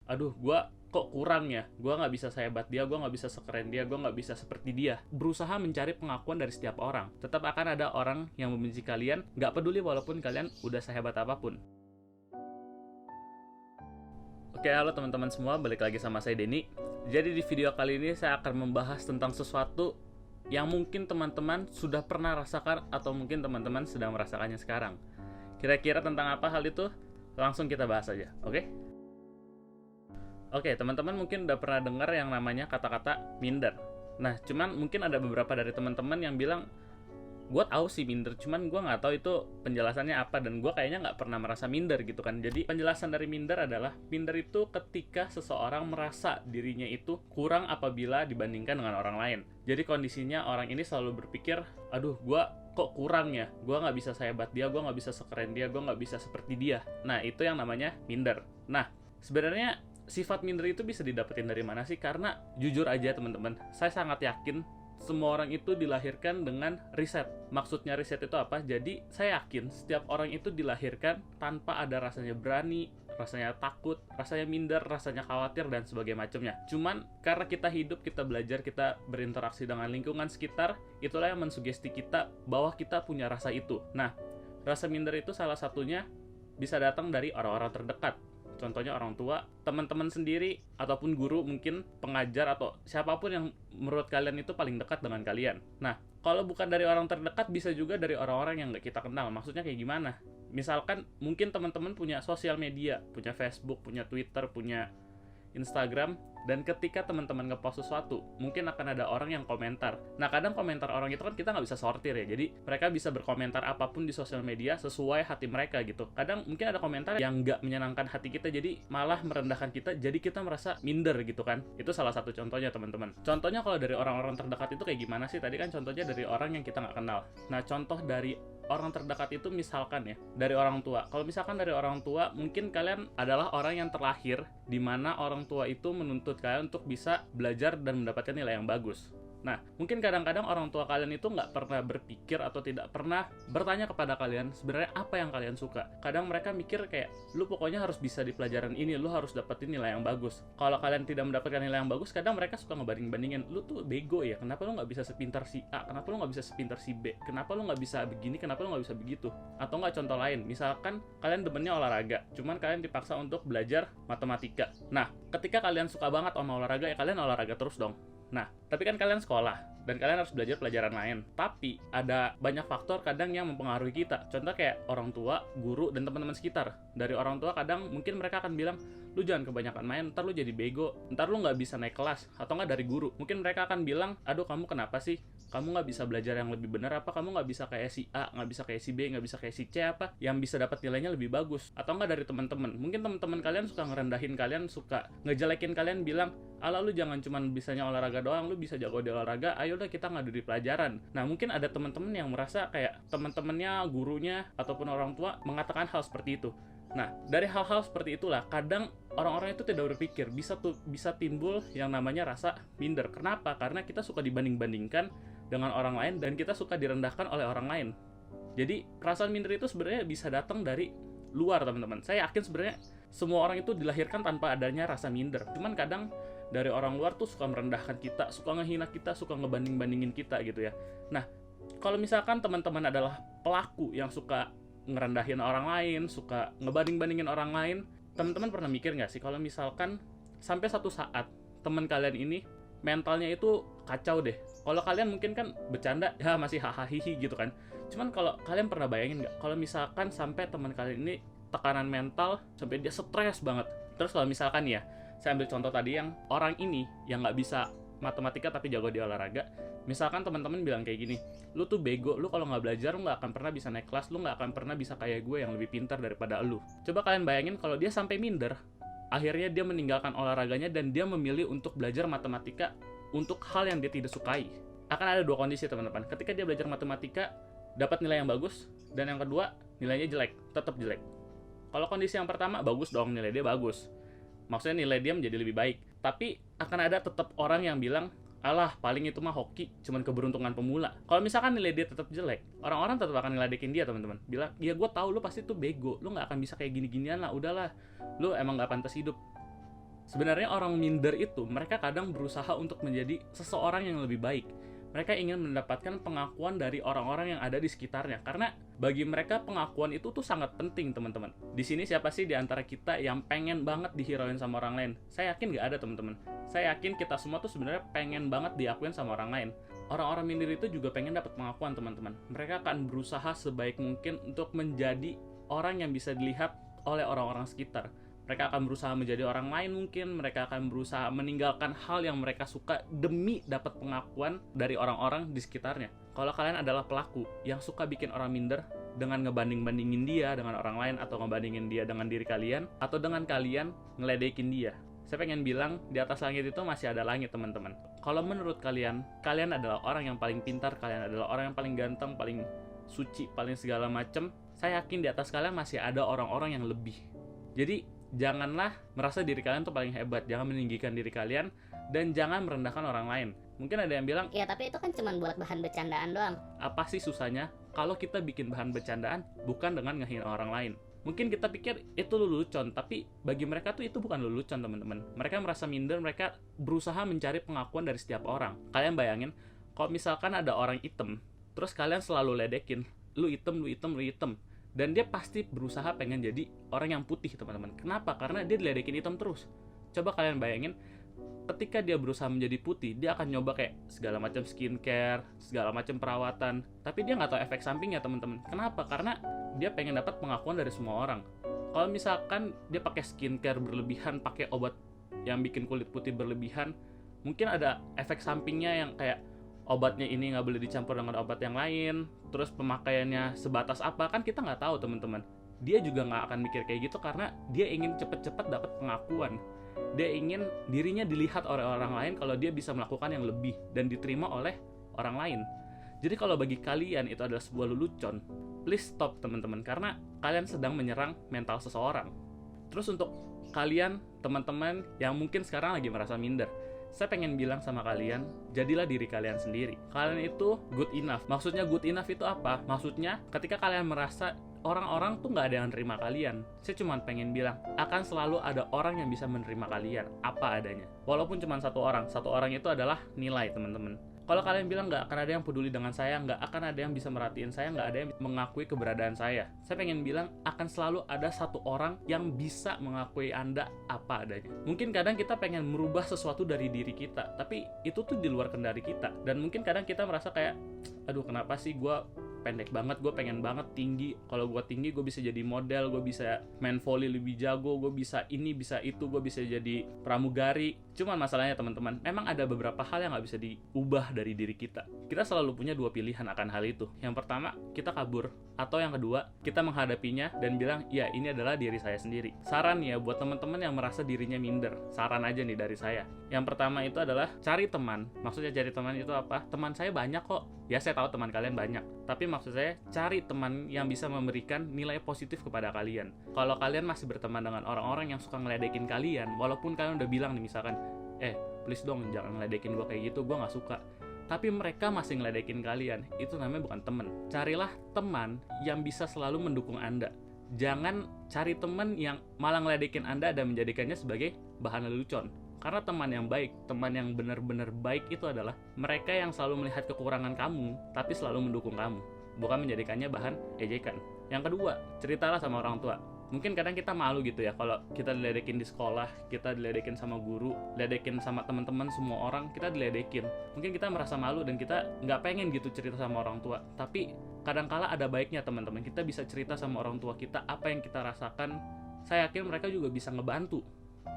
aduh gue kok kurang ya, gue nggak bisa sehebat dia, gue nggak bisa sekeren dia, gue nggak bisa seperti dia. Berusaha mencari pengakuan dari setiap orang. Tetap akan ada orang yang membenci kalian, nggak peduli walaupun kalian udah sehebat apapun. Oke, halo teman-teman semua, balik lagi sama saya Denny. Jadi di video kali ini saya akan membahas tentang sesuatu yang mungkin teman-teman sudah pernah rasakan atau mungkin teman-teman sedang merasakannya sekarang. Kira-kira tentang apa hal itu? Langsung kita bahas aja, oke? Oke, teman-teman mungkin udah pernah dengar yang namanya kata-kata minder. Nah, cuman mungkin ada beberapa dari teman-teman yang bilang, gue tahu sih minder, cuman gue nggak tahu itu penjelasannya apa, dan gue kayaknya nggak pernah merasa minder gitu kan. Jadi penjelasan dari minder adalah, minder itu ketika seseorang merasa dirinya itu kurang apabila dibandingkan dengan orang lain. Jadi kondisinya orang ini selalu berpikir, aduh gue kok kurang ya, gue nggak bisa sehebat dia, gue nggak bisa sekeren dia, gue nggak bisa seperti dia. Nah, itu yang namanya minder. Nah, sebenarnya sifat minder itu bisa didapetin dari mana sih? Karena jujur aja teman-teman, saya sangat yakin semua orang itu dilahirkan dengan riset. Maksudnya riset itu apa? Jadi saya yakin setiap orang itu dilahirkan tanpa ada rasanya berani, rasanya takut, rasanya minder, rasanya khawatir, dan sebagainya macamnya. Cuman karena kita hidup, kita belajar, kita berinteraksi dengan lingkungan sekitar, itulah yang mensugesti kita bahwa kita punya rasa itu. Nah, rasa minder itu salah satunya bisa datang dari orang-orang terdekat. Contohnya orang tua, teman-teman sendiri, ataupun guru mungkin, pengajar, atau siapapun yang menurut kalian itu paling dekat dengan kalian. Nah, kalau bukan dari orang terdekat, bisa juga dari orang-orang yang nggak kita kenal. Maksudnya kayak gimana? Misalkan, mungkin teman-teman punya sosial media, punya Facebook, punya Twitter, punya Instagram, dan ketika teman-teman ngepost sesuatu, mungkin akan ada orang yang komentar. Nah, kadang komentar orang itu kan kita nggak bisa sortir ya, jadi mereka bisa berkomentar apapun di sosial media sesuai hati mereka gitu. Kadang mungkin ada komentar yang nggak menyenangkan hati kita, jadi malah merendahkan kita, jadi kita merasa minder gitu kan. Itu salah satu contohnya teman-teman. Contohnya kalau dari orang-orang terdekat itu kayak gimana sih? Tadi kan contohnya dari orang yang kita nggak kenal. Nah, contoh dari orang terdekat itu misalkan ya, dari orang tua. Kalau misalkan dari orang tua, mungkin kalian adalah orang yang terlahir di mana orang tua itu menuntut kalian untuk bisa belajar dan mendapatkan nilai yang bagus. Nah, mungkin kadang-kadang orang tua kalian itu nggak pernah berpikir atau tidak pernah bertanya kepada kalian sebenarnya apa yang kalian suka. Kadang mereka mikir kayak, lu pokoknya harus bisa di pelajaran ini, lu harus dapetin nilai yang bagus. Kalau kalian tidak mendapatkan nilai yang bagus, kadang mereka suka ngebanding-bandingin, lu tuh bego ya, kenapa lu nggak bisa sepintar si A, kenapa lu nggak bisa sepintar si B, kenapa lu nggak bisa begini, kenapa lu nggak bisa begitu. Atau nggak, contoh lain, misalkan kalian demennya olahraga, cuman kalian dipaksa untuk belajar matematika. Nah, ketika kalian suka banget sama olahraga, ya kalian olahraga terus dong. Nah, tapi kan kalian sekolah, dan kalian harus belajar pelajaran lain. Tapi, ada banyak faktor kadang yang mempengaruhi kita. Contoh kayak orang tua, guru, dan teman-teman sekitar. Dari orang tua kadang mungkin mereka akan bilang, lu jangan kebanyakan main, ntar lu jadi bego, ntar lu nggak bisa naik kelas. Atau nggak dari guru, mungkin mereka akan bilang, aduh kamu kenapa sih? Kamu nggak bisa belajar yang lebih benar apa? Kamu nggak bisa kayak si A, nggak bisa kayak si B, nggak bisa kayak si C apa? Yang bisa dapat nilainya lebih bagus. Atau nggak dari teman-teman. Mungkin teman-teman kalian suka ngerendahin kalian, suka ngejelekin kalian, bilang, ala lu jangan cuman bisanya olahraga doang, lu bisa jago di olahraga, ayo udah kita ngadu di pelajaran. Nah, mungkin ada teman-teman yang merasa kayak teman-temannya, gurunya, ataupun orang tua mengatakan hal seperti itu. Nah, dari hal-hal seperti itulah kadang orang-orang itu tidak berpikir, bisa timbul yang namanya rasa minder. Kenapa? Karena kita suka dibanding-bandingkan dengan orang lain, dan kita suka direndahkan oleh orang lain. Jadi, perasaan minder itu sebenarnya bisa datang dari luar, teman-teman. Saya yakin sebenarnya semua orang itu dilahirkan tanpa adanya rasa minder. Cuman kadang dari orang luar tuh suka merendahkan kita, suka ngehina kita, suka ngebanding-bandingin kita gitu ya. Nah, kalau misalkan teman-teman adalah pelaku yang suka ngerendahin orang lain, suka ngebanding-bandingin orang lain, teman-teman pernah mikir nggak sih kalau misalkan sampai satu saat teman kalian ini mentalnya itu kacau deh. Kalau kalian mungkin kan bercanda, ya masih hahaha gitu kan. Cuman kalau kalian pernah bayangin nggak kalau misalkan sampai teman kalian ini tekanan mental sampai dia stres banget. Terus kalau misalkan ya, saya ambil contoh tadi yang orang ini yang nggak bisa matematika tapi jago di olahraga. Misalkan teman-teman bilang kayak gini, lu tuh bego, lu kalau nggak belajar lu nggak akan pernah bisa naik kelas, lu nggak akan pernah bisa kayak gue yang lebih pintar daripada lu. Coba kalian bayangin kalau dia sampai minder, akhirnya dia meninggalkan olahraganya dan dia memilih untuk belajar matematika untuk hal yang dia tidak sukai. Akan ada dua kondisi teman-teman. Ketika dia belajar matematika, dapat nilai yang bagus, dan yang kedua, nilainya jelek, tetap jelek. Kalau kondisi yang pertama, bagus dong, nilai dia bagus. Maksudnya nilai dia menjadi lebih baik. Tapi akan ada tetap orang yang bilang, alah paling itu mah hoki, cuman keberuntungan pemula. Kalau misalkan nilai dia tetap jelek, orang-orang tetap akan ngeledekin dia teman-teman. Bilang, ya gue tahu lu pasti tuh bego, lu nggak akan bisa kayak gini-ginian lah, udahlah, lu emang nggak pantas hidup. Sebenarnya orang minder itu, mereka kadang berusaha untuk menjadi seseorang yang lebih baik. Mereka ingin mendapatkan pengakuan dari orang-orang yang ada di sekitarnya. Karena bagi mereka pengakuan itu tuh sangat penting, teman-teman. Di sini siapa sih di antara kita yang pengen banget dihirauin sama orang lain? Saya yakin nggak ada, teman-teman. Saya yakin kita semua tuh sebenarnya pengen banget diakuin sama orang lain. Orang-orang minder itu juga pengen dapat pengakuan, teman-teman. Mereka akan berusaha sebaik mungkin untuk menjadi orang yang bisa dilihat oleh orang-orang sekitar. Mereka akan berusaha menjadi orang lain mungkin, mereka akan berusaha meninggalkan hal yang mereka suka demi dapat pengakuan dari orang-orang di sekitarnya. Kalau kalian adalah pelaku yang suka bikin orang minder dengan ngebanding-bandingin dia dengan orang lain, atau ngebandingin dia dengan diri kalian, atau dengan kalian ngeledekin dia, saya pengen bilang di atas langit itu masih ada langit, teman-teman. Kalau menurut kalian, kalian adalah orang yang paling pintar, kalian adalah orang yang paling ganteng, paling suci, paling segala macem, saya yakin di atas kalian masih ada orang-orang yang lebih. Jadi janganlah merasa diri kalian tuh paling hebat, jangan meninggikan diri kalian, dan jangan merendahkan orang lain. Mungkin ada yang bilang, ya tapi itu kan cuma buat bahan bercandaan doang. apa sih susahnya kalau kita bikin bahan bercandaan bukan dengan ngehina orang lain? Mungkin kita pikir itu lelucon, tapi bagi mereka tuh itu bukan lelucon, teman-teman. Mereka merasa minder, mereka berusaha mencari pengakuan dari setiap orang. Kalian bayangin, kalau misalkan ada orang hitam, terus kalian selalu ledekin, lu hitam, lu hitam, lu hitam. Dan dia pasti berusaha pengen jadi orang yang putih, teman-teman. Kenapa? Karena dia diledekin hitam terus. Coba kalian bayangin, ketika dia berusaha menjadi putih, dia akan nyoba kayak segala macam skincare, segala macam perawatan, tapi dia nggak tahu efek sampingnya, teman-teman. Kenapa? Karena dia pengen dapat pengakuan dari semua orang. Kalau misalkan dia pakai skincare berlebihan, pakai obat yang bikin kulit putih berlebihan, mungkin ada efek sampingnya yang kayak obatnya ini nggak boleh dicampur dengan obat yang lain, terus pemakaiannya sebatas apa, kan kita nggak tahu, teman-teman. Dia juga nggak akan mikir kayak gitu karena dia ingin cepet-cepet dapat pengakuan. Dia ingin dirinya dilihat oleh orang lain kalau dia bisa melakukan yang lebih dan diterima oleh orang lain. Jadi kalau bagi kalian itu adalah sebuah lelucon, please stop, teman-teman, karena kalian sedang menyerang mental seseorang. Terus untuk kalian, teman-teman yang mungkin sekarang lagi merasa minder, saya pengen bilang sama kalian, jadilah diri kalian sendiri. Kalian itu good enough. Maksudnya good enough itu apa? Maksudnya ketika kalian merasa orang-orang tuh nggak ada yang nerima kalian, saya cuma pengen bilang, akan selalu ada orang yang bisa menerima kalian apa adanya. Walaupun cuma satu orang itu adalah nilai, teman-teman. Kalau kalian bilang nggak akan ada yang peduli dengan saya, nggak akan ada yang bisa merhatiin saya, nggak ada yang mengakui keberadaan saya pengen bilang akan selalu ada satu orang yang bisa mengakui Anda apa adanya. Mungkin kadang kita pengen merubah sesuatu dari diri kita, tapi itu tuh di luar kendali kita. Dan mungkin kadang kita merasa kayak, aduh kenapa sih gue pendek banget, gue pengen banget tinggi. Kalau gue tinggi gue bisa jadi model, gue bisa main volley lebih jago, gue bisa ini, bisa itu, gue bisa jadi pramugari. Cuman masalahnya, teman-teman, memang ada beberapa hal yang gak bisa diubah dari diri kita. Kita selalu punya dua pilihan akan hal itu. Yang pertama, kita kabur. Atau yang kedua, kita menghadapinya dan bilang, ya ini adalah diri saya sendiri. Saran ya buat teman-teman yang merasa dirinya minder, saran aja nih dari saya. Yang pertama itu adalah cari teman. Maksudnya cari teman itu apa? Teman saya banyak kok. Ya saya tahu teman kalian banyak, tapi maksud saya cari teman yang bisa memberikan nilai positif kepada kalian. Kalau kalian masih berteman dengan orang-orang yang suka ngeledekin kalian, walaupun kalian udah bilang nih misalkan, please dong jangan ngeledekin gue kayak gitu, gue gak suka, tapi mereka masih ngeledekin kalian, itu namanya bukan teman. Carilah teman yang bisa selalu mendukung Anda. Jangan cari teman yang malah ngeledekin Anda dan menjadikannya sebagai bahan lelucon. Karena teman yang baik, teman yang benar-benar baik itu adalah mereka yang selalu melihat kekurangan kamu, tapi selalu mendukung kamu, bukan menjadikannya bahan ejekan. Yang kedua, ceritalah sama orang tua. Mungkin kadang kita malu gitu ya, kalau kita diledekin di sekolah, kita diledekin sama guru, diledekin sama teman-teman, semua orang, kita diledekin. Mungkin kita merasa malu dan kita nggak pengen gitu cerita sama orang tua. Tapi kadangkala ada baiknya, teman-teman, kita bisa cerita sama orang tua kita apa yang kita rasakan. Saya yakin mereka juga bisa ngebantu,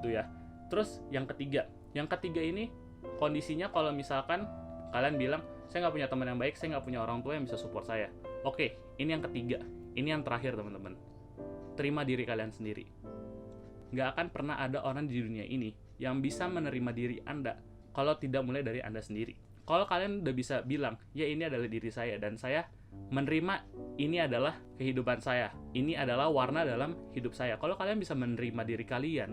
gitu ya. Terus yang ketiga ini kondisinya kalau misalkan kalian bilang, saya nggak punya teman yang baik, saya nggak punya orang tua yang bisa support saya. Oke, ini yang ketiga, ini yang terakhir, teman-teman. Terima diri kalian sendiri. Nggak akan pernah ada orang di dunia ini yang bisa menerima diri Anda kalau tidak mulai dari Anda sendiri. Kalau kalian udah bisa bilang, ya ini adalah diri saya dan saya menerima ini adalah kehidupan saya, ini adalah warna dalam hidup saya. Kalau kalian bisa menerima diri kalian,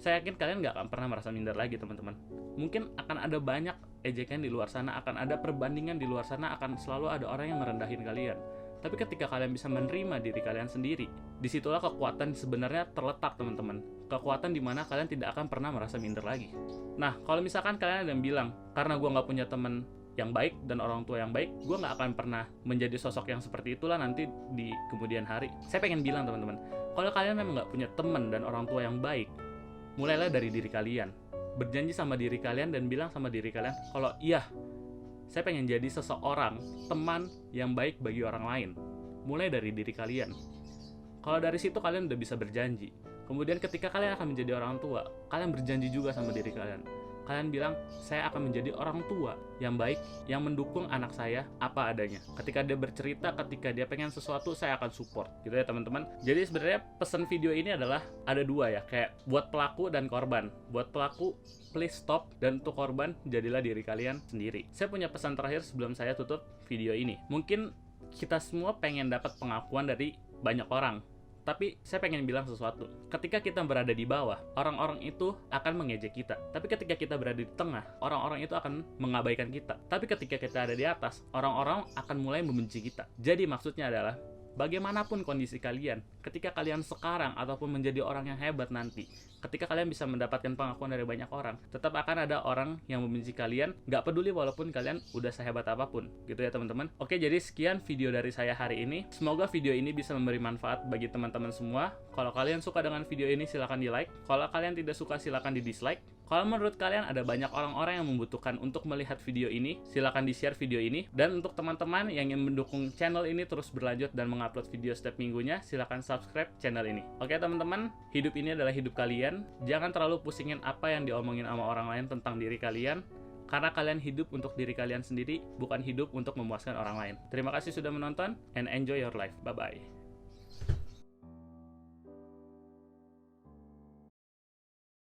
saya yakin kalian nggak akan pernah merasa minder lagi, teman-teman. Mungkin akan ada banyak ejekan di luar sana, akan ada perbandingan di luar sana, akan selalu ada orang yang merendahin kalian. Tapi ketika kalian bisa menerima diri kalian sendiri, disitulah kekuatan sebenarnya terletak, teman-teman. kekuatan dimana kalian tidak akan pernah merasa minder lagi. Nah, kalau misalkan kalian ada yang bilang, karena gue nggak punya teman yang baik dan orang tua yang baik, gue nggak akan pernah menjadi sosok yang seperti itulah nanti di kemudian hari. Saya pengen bilang teman-teman, kalau kalian memang nggak punya teman dan orang tua yang baik, mulailah dari diri kalian. Berjanji sama diri kalian dan bilang sama diri kalian, kalau iya, saya pengen jadi seseorang, teman yang baik bagi orang lain. Mulai dari diri kalian. Kalau dari situ kalian udah bisa berjanji. Kemudian ketika kalian akan menjadi orang tua, kalian berjanji juga sama diri kalian. Kalian bilang, saya akan menjadi orang tua yang baik, yang mendukung anak saya apa adanya. Ketika dia bercerita, ketika dia pengen sesuatu, saya akan support. Gitu ya teman-teman. Jadi sebenarnya pesan video ini adalah ada dua ya, kayak buat pelaku dan korban. Buat pelaku, please stop, dan untuk korban, jadilah diri kalian sendiri. Saya punya pesan terakhir sebelum saya tutup video ini. Mungkin kita semua pengen dapat pengakuan dari banyak orang. Tapi saya pengen bilang sesuatu. Ketika kita berada di bawah, orang-orang itu akan mengejek kita. Tapi ketika kita berada di tengah, orang-orang itu akan mengabaikan kita. Tapi ketika kita ada di atas, orang-orang akan mulai membenci kita. Jadi maksudnya adalah, bagaimanapun kondisi kalian, ketika kalian sekarang ataupun menjadi orang yang hebat nanti, ketika kalian bisa mendapatkan pengakuan dari banyak orang, tetap akan ada orang yang membenci kalian, gak peduli walaupun kalian udah sehebat apapun, gitu ya teman-teman. Oke, jadi sekian video dari saya hari ini. Semoga video ini bisa memberi manfaat bagi teman-teman semua. Kalau kalian suka dengan video ini, silahkan di like. Kalau kalian tidak suka, silahkan di dislike. Kalau menurut kalian ada banyak orang-orang yang membutuhkan untuk melihat video ini, silahkan di-share video ini. Dan untuk teman-teman yang ingin mendukung channel ini terus berlanjut dan mengupload video setiap minggunya, silahkan subscribe channel ini. Oke teman-teman, hidup ini adalah hidup kalian. Jangan terlalu pusingin apa yang diomongin sama orang lain tentang diri kalian, karena kalian hidup untuk diri kalian sendiri, bukan hidup untuk memuaskan orang lain. Terima kasih sudah menonton, and enjoy your life. Bye-bye.